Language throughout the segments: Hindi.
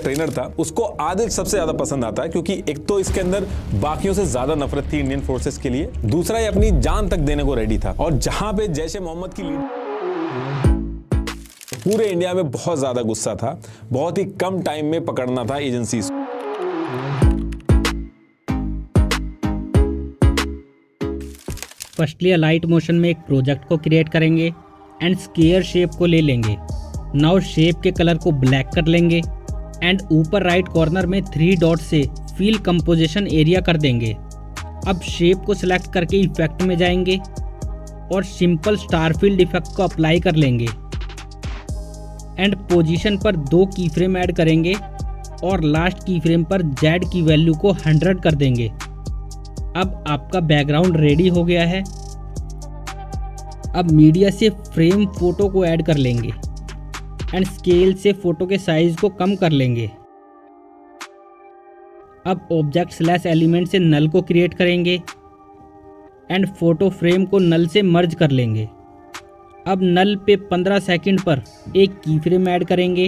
ट्रेनर था उसको आदिल सबसे ज्यादा पसंद आता है, क्योंकि एक तो इसके अंदर बाकियों से ज्यादा नफरत थी इंडियन फोर्सेस के लिए, दूसरा ये अपनी जान तक देने को रेडी था। और जहां पे जैश ए मोहम्मद की लीड पूरे इंडिया में बहुत ज्यादा गुस्सा था, बहुत ही कम टाइम में पकड़ना था एजेंसीज। फर्स्टली लाइट मोशन में एक प्रोजेक्ट को क्रिएट करेंगे एंड स्क्वायर शेप को ले लेंगे। नाउ शेप के कलर को ब्लैक कर लेंगे एंड ऊपर राइट कॉर्नर में 3 डॉट से फिल कंपोजिशन एरिया कर देंगे। अब शेप को सिलेक्ट करके इफेक्ट में जाएंगे और सिंपल स्टार फील्ड इफेक्ट को अप्लाई कर लेंगे एंड पोजीशन पर 2 की फ्रेम ऐड करेंगे और लास्ट की फ्रेम पर Z की वैल्यू को 100 कर देंगे। अब आपका बैकग्राउंड रेडी हो गया है। अब मीडिया से फ्रेम फोटो को ऐड कर लेंगे एंड स्केल से फोटो के साइज को कम कर लेंगे। अब ऑब्जेक्ट स्लैश एलिमेंट से नल को क्रिएट करेंगे एंड फोटो फ्रेम को नल से मर्ज कर लेंगे। अब नल पे 15 सेकंड पर एक की फ्रेम ऐड करेंगे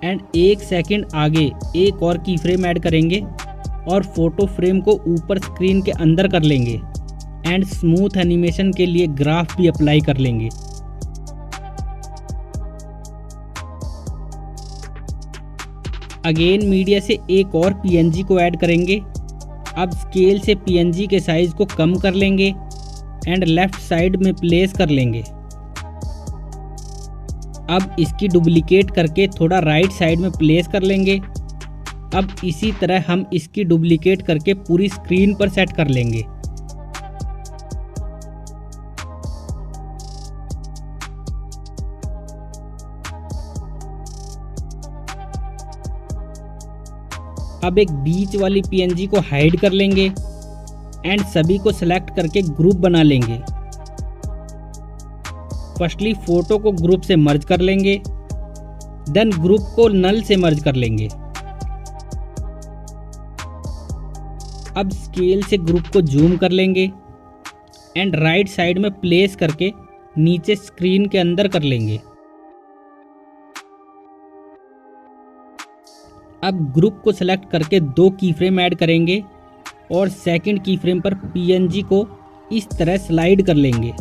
एंड 1 सेकंड आगे एक और की फ्रेम ऐड करेंगे और फोटो फ्रेम को ऊपर स्क्रीन के अंदर कर लेंगे एंड स्मूथ एनिमेशन के लिए ग्राफ भी अप्लाई कर लेंगे। अगेन मीडिया से एक और PNG को ऐड करेंगे। अब स्केल से PNG के साइज को कम कर लेंगे एंड लेफ्ट साइड में प्लेस कर लेंगे। अब इसकी डुप्लीकेट करके थोड़ा राइट साइड में प्लेस कर लेंगे। अब इसी तरह हम इसकी डुप्लीकेट करके पूरी स्क्रीन पर सेट कर लेंगे। अब एक बीच वाली PNG को हाइड कर लेंगे एंड सभी को सिलेक्ट करके ग्रुप बना लेंगे। फर्स्टली फोटो को ग्रुप से मर्ज कर लेंगे, देन ग्रुप को नल से मर्ज कर लेंगे। अब स्केल से ग्रुप को जूम कर लेंगे एंड राइट साइड में प्लेस करके नीचे स्क्रीन के अंदर कर लेंगे। अब ग्रुप को सिलेक्ट करके 2 की फ्रेम ऐड करेंगे और सेकंड की फ्रेम पर PNG को इस तरह स्लाइड कर लेंगे।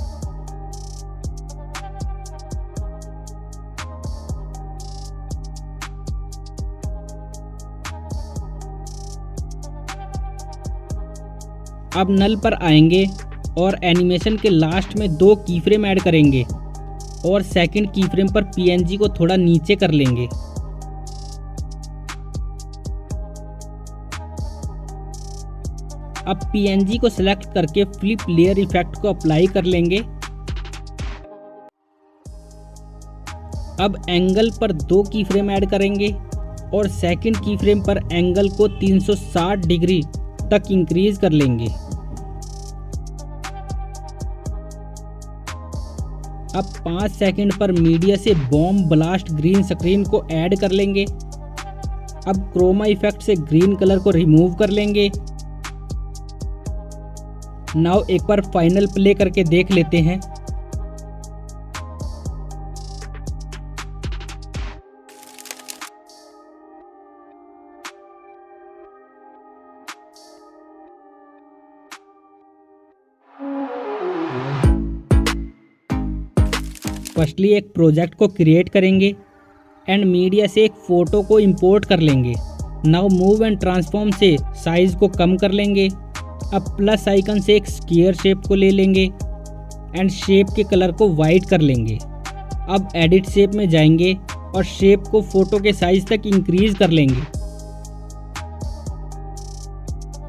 अब नल पर आएंगे और एनिमेशन के लास्ट में 2 की फ्रेम ऐड करेंगे और सेकंड की फ्रेम पर PNG को थोड़ा नीचे कर लेंगे। अब PNG को सिलेक्ट करके फ्लिप लेयर इफेक्ट को अप्लाई कर लेंगे। अब एंगल पर 2 की फ्रेम ऐड करेंगे और सेकंड की फ्रेम पर एंगल को 360 डिग्री तक इंक्रीज कर लेंगे। अब 5 सेकंड पर मीडिया से बॉम्ब ब्लास्ट ग्रीन स्क्रीन को ऐड कर लेंगे। अब क्रोमा इफेक्ट से ग्रीन कलर को रिमूव कर लेंगे। नाउ एक बार फाइनल प्ले करके देख लेते हैं। फर्स्टली एक प्रोजेक्ट को क्रिएट करेंगे एंड मीडिया से एक फ़ोटो को इंपोर्ट कर लेंगे। नाउ मूव एंड ट्रांसफॉर्म से साइज़ को कम कर लेंगे। अब प्लस आइकन से एक स्क्वायर शेप को ले लेंगे एंड शेप के कलर को वाइट कर लेंगे। अब एडिट शेप में जाएंगे और शेप को फ़ोटो के साइज़ तक इंक्रीज कर लेंगे।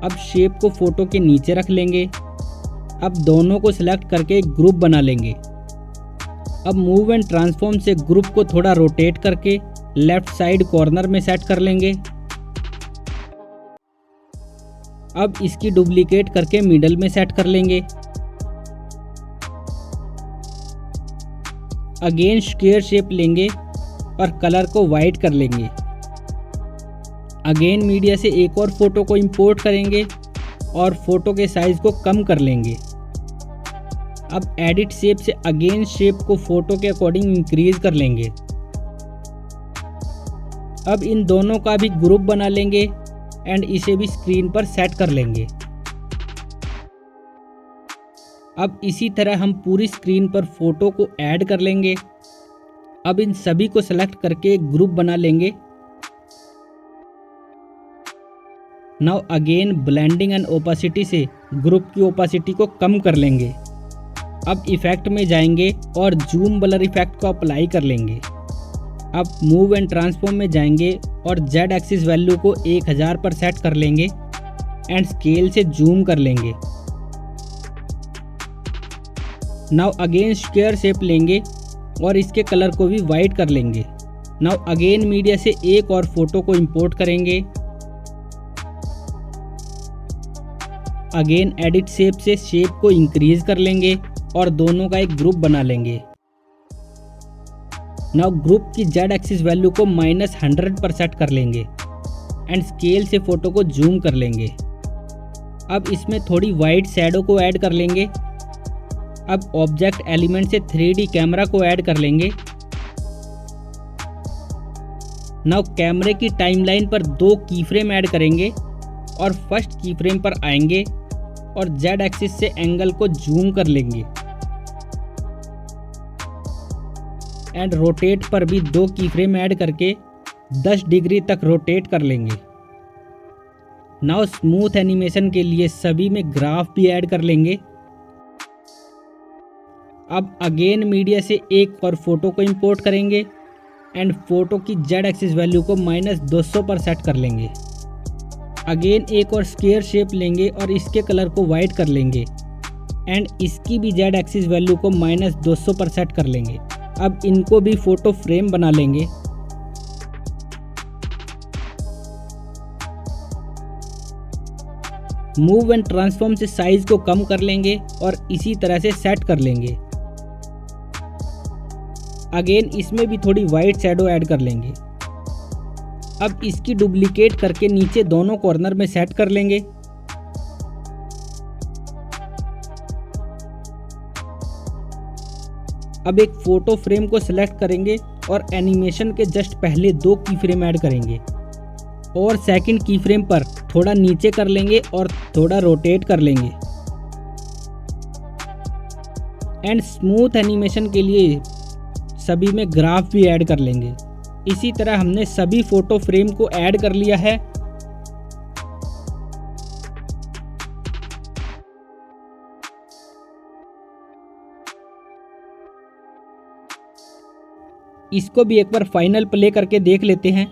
अब शेप को फ़ोटो के नीचे रख लेंगे। अब दोनों को सिलेक्ट करके एक ग्रुप बना लेंगे। अब मूव एंड ट्रांसफॉर्म से ग्रुप को थोड़ा रोटेट करके लेफ्ट साइड कॉर्नर में सेट कर लेंगे। अब इसकी डुप्लीकेट करके मिडल में सेट कर लेंगे। अगेन स्क्वायर शेप लेंगे और कलर को वाइट कर लेंगे। अगेन मीडिया से एक और फोटो को इंपोर्ट करेंगे और फोटो के साइज को कम कर लेंगे। अब एडिट शेप से अगेन शेप को फोटो के अकॉर्डिंग इंक्रीज कर लेंगे। अब इन दोनों का भी ग्रुप बना लेंगे एंड इसे भी स्क्रीन पर सेट कर लेंगे। अब इसी तरह हम पूरी स्क्रीन पर फोटो को ऐड कर लेंगे। अब इन सभी को सेलेक्ट करके एक ग्रुप बना लेंगे। Now again blending and opacity से ग्रुप की ओपेसिटी को कम कर लेंगे। अब इफेक्ट में जाएंगे और जूम ब्लर इफेक्ट को अप्लाई कर लेंगे। अब मूव एंड ट्रांसफॉर्म में जाएंगे और जेड एक्सिस वैल्यू को 1000 पर सेट कर लेंगे एंड स्केल से जूम कर लेंगे। नाउ अगेन स्क्वायर शेप लेंगे और इसके कलर को भी वाइट कर लेंगे। नाउ अगेन मीडिया से एक और फोटो को इंपोर्ट करेंगे। अगेन एडिट शेप से शेप को इंक्रीज कर लेंगे और दोनों का एक ग्रुप बना लेंगे। नाउ ग्रुप की जेड एक्सिस वैल्यू को -100 पर सेट कर लेंगे एंड स्केल से फोटो को जूम कर लेंगे। अब इसमें थोड़ी वाइट शैडो को ऐड कर लेंगे। अब ऑब्जेक्ट एलिमेंट से 3D कैमरा को ऐड कर लेंगे। नाउ कैमरे की टाइमलाइन पर 2 कीफ्रेम ऐड करेंगे और फर्स्ट कीफ्रेम पर आएंगे और जेड एक्सिस से एंगल को जूम कर लेंगे एंड रोटेट पर भी 2 कीफ्रेम ऐड करके 10 डिग्री तक रोटेट कर लेंगे। नाउ स्मूथ एनिमेशन के लिए सभी में ग्राफ भी ऐड कर लेंगे। अब अगेन मीडिया से एक और फोटो को इंपोर्ट करेंगे एंड फोटो की जेड एक्सिस वैल्यू को -200 पर सेट कर लेंगे। अगेन एक और स्क्वायर शेप लेंगे और इसके कलर को वाइट कर लेंगे एंड इसकी भी जेड एक्सिस वैल्यू को -200 पर सेट कर लेंगे। अब इनको भी फोटो फ्रेम बना लेंगे। मूव एंड ट्रांसफॉर्म से साइज को कम कर लेंगे और इसी तरह से सेट कर लेंगे। अगेन इसमें भी थोड़ी वाइट शैडो ऐड कर लेंगे। अब इसकी डुप्लीकेट करके नीचे दोनों कॉर्नर में सेट कर लेंगे। अब एक फोटो फ्रेम को सिलेक्ट करेंगे और एनिमेशन के जस्ट पहले 2 की फ्रेम ऐड करेंगे और सेकंड की फ्रेम पर थोड़ा नीचे कर लेंगे और थोड़ा रोटेट कर लेंगे एंड स्मूथ एनिमेशन के लिए सभी में ग्राफ भी ऐड कर लेंगे। इसी तरह हमने सभी फोटो फ्रेम को ऐड कर लिया है। इसको भी एक बार फाइनल प्ले करके देख लेते हैं।